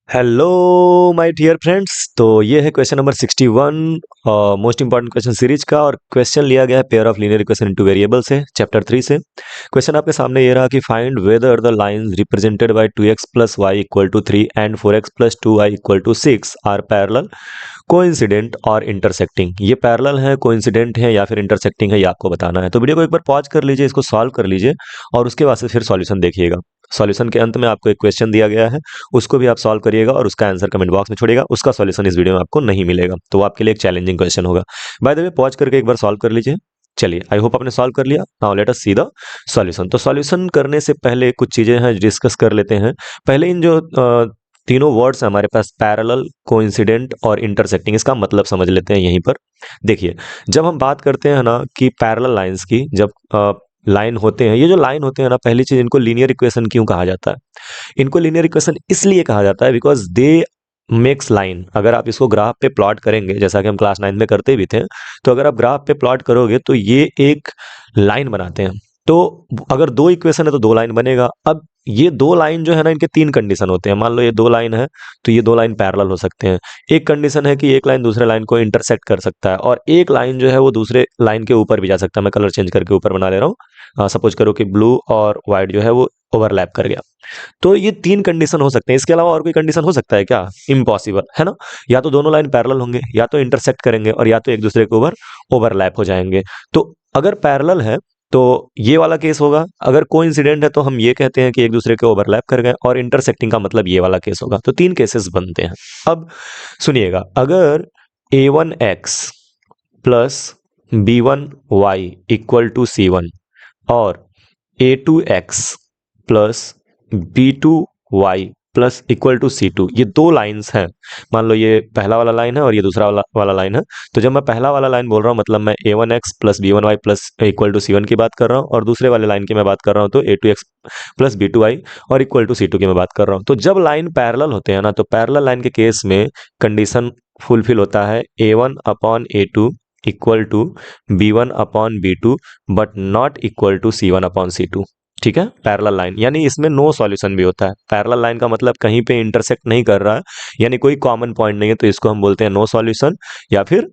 Hello my dear friends. तो ये है question number 61 most important question series का। और क्वेश्चन लिया गया है pair of linear equation in two variable से, चैप्टर 3 से। क्वेश्चन आपके सामने ये रहा कि find whether the lines represented by 2x plus y equal to 3 and 4x plus 2y equal to 6 are parallel, coincident और इंटरसेक्टिंग। ये पैरेलल है, कोइंसिडेंट है या फिर इंटरसेक्टिंग है, ये आपको बताना है। तो वीडियो को एक बार पॉज कर लीजिए, इसको सॉल्व कर लीजिए और उसके बाद से फिर सॉल्यूशन देखिएगा। सॉल्यूशन के अंत में आपको एक क्वेश्चन दिया गया है, उसको भी आप सॉल्व करिएगा और उसका आंसर कमेंट बॉक्स में छोड़िएगा। उसका सॉल्यूशन इस वीडियो में आपको नहीं मिलेगा, तो वो आपके लिए एक चैलेंजिंग क्वेश्चन होगा। बाय द वे, पॉज करके एक बार सॉल्व कर लीजिए। चलिए, आई होप आपने सॉल्व कर लिया। Now let us see the solution. तो सॉल्यूशन करने से पहले कुछ चीजें हैं डिस्कस कर लेते हैं। पहले इन जो तीनों वर्ड्स हैं हमारे पास, पैरेलल, कोइंसिडेंट और इंटरसेक्टिंग, इसका मतलब समझ लेते हैं यहीं पर। देखिए, जब हम बात करते हैं ना कि पैरेलल लाइंस की, जब लाइन होते हैं, ये जो लाइन होते हैं ना, पहली चीज इनको लीनियर इक्वेशन क्यों कहा जाता है? इनको लीनियर इक्वेशन इसलिए कहा जाता है बिकॉज दे मेक्स लाइन। अगर आप इसको ग्राफ पे प्लॉट करेंगे, जैसा कि हम क्लास 9 में करते भी थे, तो अगर आप ग्राफ पे प्लॉट करोगे तो ये एक लाइन बनाते हैं। तो अगर दो इक्वेशन है तो दो लाइन बनेगा। अब ये दो लाइन जो है ना, इनके तीन कंडीशन होते हैं। मान लो ये दो लाइन है, तो ये दो लाइन पैरेलल हो सकते हैं। एक कंडीशन है कि एक लाइन दूसरे लाइन को इंटरसेक्ट कर सकता है, और एक लाइन जो है वो दूसरे लाइन के ऊपर भी जा सकता है। मैं कलर चेंज करके ऊपर बना ले रहा हूँ। सपोज करो कि ब्लू और व्हाइट जो है वो ओवरलैप कर गया। तो ये तीन कंडीशन हो सकते हैं। इसके अलावा और कोई कंडीशन हो सकता है क्या? इम्पॉसिबल है ना। या तो दोनों लाइन पैरेलल होंगे, या तो इंटरसेक्ट करेंगे, और या तो एक दूसरे के ऊपर ओवरलैप हो जाएंगे। तो अगर पैरेलल है तो ये वाला केस होगा। अगर कोइंसिडेंट है तो हम ये कहते हैं कि एक दूसरे के ओवरलैप कर गए, और इंटरसेक्टिंग का मतलब ये वाला केस होगा। तो तीन केसेस बनते हैं। अब सुनिएगा, अगर a1x plus b1y equal to c1 और a2x plus b2y plus equal to c2, ये दो लाइंस हैं। मान लो ये पहला वाला लाइन है और ये दूसरा वाला लाइन है। तो जब मैं पहला वाला लाइन बोल रहा हूँ, मतलब मैं a1x plus b1y plus equal to c1 की बात कर रहा हूँ, और दूसरे वाले लाइन की मैं बात कर रहा हूँ तो a2x प्लस b2y और इक्वल टू c2 की मैं बात कर रहा हूँ। तो जब लाइन पैरेलल होते हैं ना, तो पैरेलल लाइन के केस में कंडीशन फुलफिल होता है a1 upon a2 equal to b1 upon b2 but not equal to c1 upon c2। ठीक है, पैरेलल लाइन यानी इसमें नो सॉल्यूशन भी होता है। पैरेलल लाइन का मतलब कहीं पे इंटरसेक्ट नहीं कर रहा है, यानी कोई कॉमन पॉइंट नहीं है, तो इसको हम बोलते हैं नो सॉल्यूशन या फिर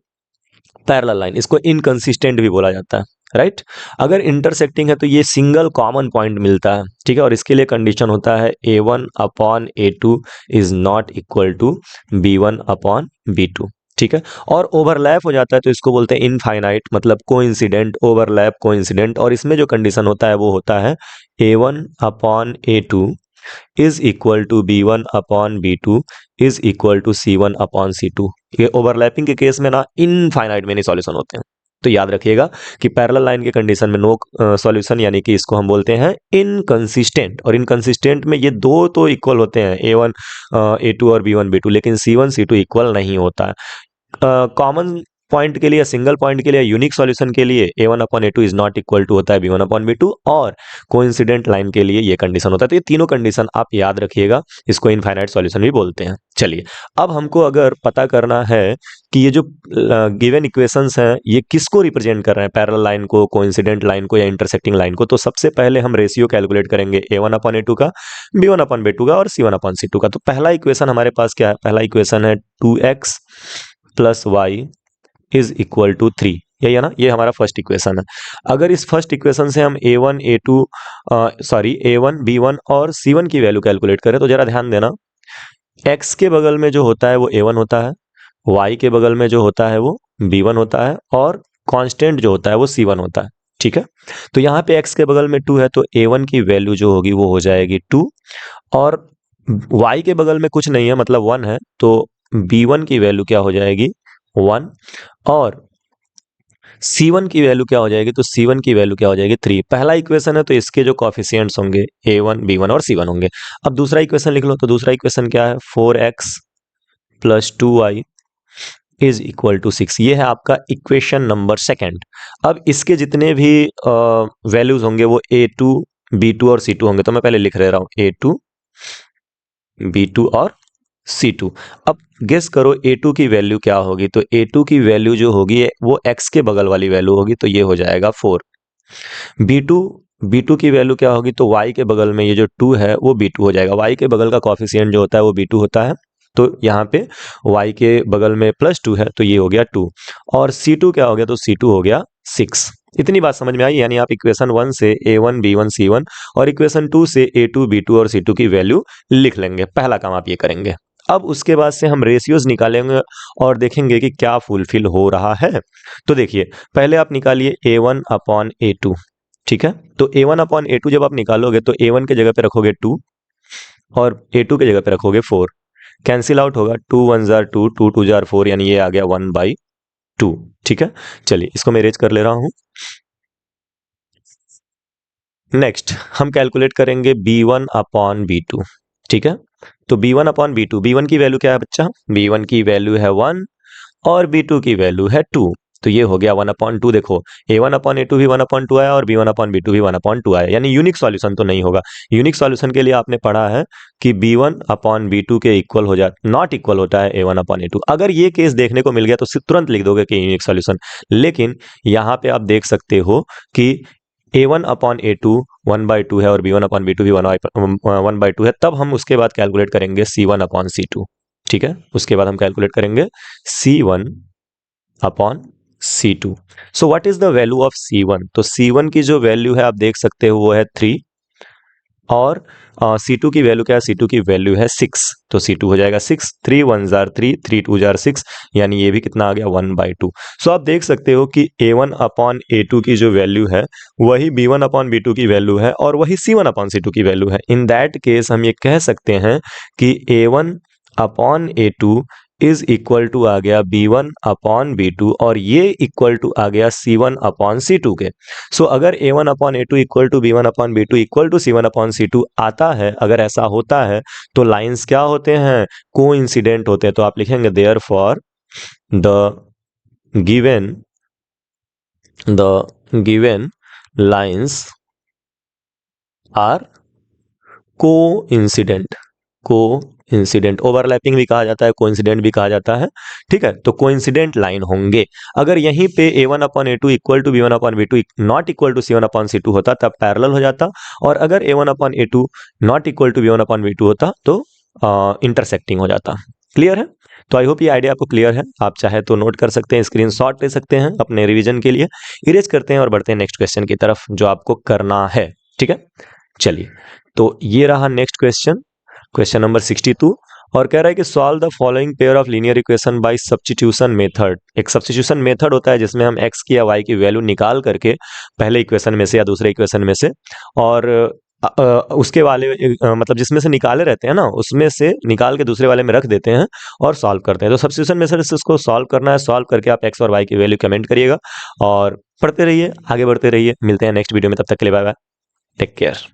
पैरेलल लाइन। इसको इनकंसिस्टेंट भी बोला जाता है, राइट। अगर इंटरसेक्टिंग है तो ये सिंगल कॉमन पॉइंट मिलता है, ठीक है। और इसके लिए कंडीशन होता है a1 upon a2 is not equal to b1 upon b2, ठीक है। और ओवरलैप हो जाता है तो इसको बोलते हैं इनफाइनाइट, मतलब कोइंसिडेंट, ओवरलैप, कोइंसिडेंट। और इसमें जो कंडीशन होता है वो होता है a1 upon a2 is equal to b1 upon b2 is equal to c1 upon c2। ये ओवरलैपिंग के केस में ना इनफाइनाइट मेनी सॉल्यूशन होते हैं। तो याद रखिएगा कि पैरेलल लाइन के कंडीशन में नो सॉल्यूशन, यानी कि इसको हम बोलते हैं इनकंसिस्टेंट। और इनकंसिस्टेंट में ये दो तो इक्वल होते हैं, a1 a2 और b1 b2, लेकिन c1 c2 इक्वल नहीं होता है। कॉमन पॉइंट के लिए, सिंगल पॉइंट के लिए, यूनिक सॉल्यूशन के लिए a1 upon a2 is not equal to होता है b1 अपॉन b2, और कोइंसिडेंट लाइन के लिए ये कंडीशन होता है। तो ये तीनों कंडीशन आप याद रखिएगा, इसको इनफाइनाइट सॉल्यूशन भी बोलते हैं। चलिए, अब हमको अगर पता करना है कि ये जो गिवन इक्वेशंस हैं ये किसको रिप्रेजेंट कर रहे हैं, पैरेलल लाइन को, कोइंसिडेंट लाइन को, या इंटरसेक्टिंग लाइन को, तो सबसे पहले हम रेशियो कैलकुलेट करेंगे a1 अपॉन a2 का, b1 अपॉन b2 का और c1 अपॉन c2 का। तो पहला इक्वेशन हमारे पास क्या है? पहला इक्वेशन है 2x plus y is equal to 3, यही है ना। ये हमारा फर्स्ट इक्वेशन है। अगर इस फर्स्ट इक्वेशन से हम a1 a2 a1 b1 और c1 की वैल्यू कैलकुलेट करें, तो जरा ध्यान देना, x के बगल में जो होता है वो a1 होता है, y के बगल में जो होता है वो b1 होता है, और कांस्टेंट जो होता है वो c1 होता है, ठीक है। तो यहाँ पे x के बगल में 2 है तो a1 की वैल्यू जो होगी वो हो जाएगी 2, और y के बगल में कुछ नहीं है, मतलब 1 है, तो b1 की वैल्यू क्या हो जाएगी? 1। और c1 की वैल्यू क्या हो जाएगी? तो c1 की वैल्यू क्या हो जाएगी? 3। पहला इक्वेशन है तो इसके जो कोएफिशिएंट्स होंगे a1 b1 और c1 होंगे। अब दूसरा इक्वेशन लिख लो। तो दूसरा इक्वेशन क्या है? 4x plus 2y is equal to 6। ये है आपका इक्वेशन नंबर सेकेंड। अब इसके जितने भी वैल्यूज होंगे वो a2 b2 और c2 होंगे। तो मैं पहले लिख रहा हूँ a2 b2 और c2। अब गेस करो a2 की वैल्यू क्या होगी? तो a2 की वैल्यू जो होगी वो x के बगल वाली वैल्यू होगी, तो ये हो जाएगा 4। b2 b2 की वैल्यू क्या होगी, तो y के बगल में ये जो 2 है वो b2 हो जाएगा। y के बगल का कॉफिशिएंट जो होता है वो b2 होता है, तो यहाँ पे y के बगल में +2 है तो ये हो गया 2, और c2 क्या हो गया, तो c2 हो गया 6। इतनी बात समझ में आई, यानी आप इक्वेशन 1 से a1 b1 c1 और इक्वेशन 2 से a2 b2 और c2 की वैल्यू लिख लेंगे। पहला काम आप ये करेंगे। अब उसके बाद से हम रेशियोज निकालेंगे और देखेंगे कि क्या फुलफिल हो रहा है। तो देखिए, पहले आप निकालिए a1 अपॉन a2, ठीक है। तो a1 अपॉन a2 जब आप निकालोगे तो a1 के जगह पे रखोगे 2 और a2 के जगह पे रखोगे 4, कैंसिल आउट होगा, 2 1 जार 2, 2 2 जार 4, यानी ये आ गया 1/2, ठीक है। चलिए इसको मैं इरेज कर ले रहा हूं। नेक्स्ट हम कैलकुलेट करेंगे b1 अपॉन b2, ठीक है। तो b1 अपॉन b2, b1 की वैल्यू क्या है बच्चा, b1 की वैल्यू है 1 और b2 की वैल्यू है 2, तो ये हो गया 1/2। देखो a1 अपॉन a2 भी 1/2 आया और b1 अपॉन b2 भी 1/2 आया, यानी यूनिक सॉल्यूशन तो नहीं होगा। यूनिक सॉल्यूशन के लिए आपने पढ़ा है कि b1 अपॉन b2 के इक्वल हो जाता, नॉट इक्वल होता है a1 अपॉन a2। अगर ये केस देखने को मिल गया तो तुरंत लिख दोगे कि यूनिक सॉल्यूशन, लेकिन यहाँ पे आप देख सकते हो कि a1 अपॉन a2 1/2 है और b1 अपॉन b2 भी 1/2 है, तब हम उसके बाद कैलकुलेट करेंगे c1 अपॉन c2, ठीक है। उसके बाद हम कैलकुलेट करेंगे c1 upon c2। So what is the value of c1, तो c1 की जो वैल्यू है आप देख सकते हो वो है 3, और c2 की वैल्यू क्या है, c2 की वैल्यू है 6, तो c2 हो जाएगा 6, 3 1 जार 3, 3 2 जार 6, यानी ये भी कितना आ गया 1/2। सो आप देख सकते हो कि a1 अपॉन a2 की जो वैल्यू है वही b1 अपॉन b2 की वैल्यू है और वही c1 अपॉन c2 की वैल्यू है। इन दैट केस हम ये कह सकते हैं कि a1 upon a2 is equal to आ गया b1 अपॉन b2 और ये इक्वल टू आ गया c1 अपॉन c2 के। सो अगर a1 upon a2 equal to b1 upon b2 equal to c1 upon c2 आता है, अगर ऐसा होता है तो लाइंस क्या होते हैं, कोइंसिडेंट होते हैं। तो आप लिखेंगे therefore the given given lines are coincident. Coincident, overlapping भी कहा जाता है, कोइंसिडेंट भी कहा जाता है, ठीक है। तो कोइंसिडेंट लाइन होंगे। अगर यहीं पे a1 upon a2 equal to b1 upon b2 not equal to c1 upon c2 होता तब पैरेलल हो जाता, और अगर a1 upon a2 not equal to b1 upon b2 होता तो इंटरसेक्टिंग हो जाता। क्लियर है? तो आई होप ये आइडिया आपको क्लियर है। आप चाहे तो नोट कर सकते हैं, स्क्रीनशॉट ले सकते हैं अपने रिवीजन के लिए। इरेज करते हैं और बढ़ते हैं नेक्स्ट क्वेश्चन की तरफ जो आपको करना है, ठीक है। चलिए, तो ये रहा नेक्स्ट क्वेश्चन, क्वेश्चन नंबर 62, और कह रहा है कि solve the following pair of linear equation by substitution method. एक सब्स्टिट्यूशन मेथड होता है जिसमें हम x की या y की वैल्यू निकाल करके पहले इक्वेशन में से या दूसरे इक्वेशन में से, और उसके वाले मतलब जिसमें से निकाले रहते हैं ना उसमें से निकाल के दूसरे वाले में रख देते हैं और सॉल्व करते हैं। तो सब्स्टिट्यूशन मेथड से इसको सॉल्व करना है। सॉल्व करके आप x और y की वैल्यू कमेंट करिएगा और पढ़ते रहिए, आगे बढ़ते रहिए। मिलते हैं नेक्स्ट वीडियो में, तब तक के लिए बाय बाय, टेक केयर।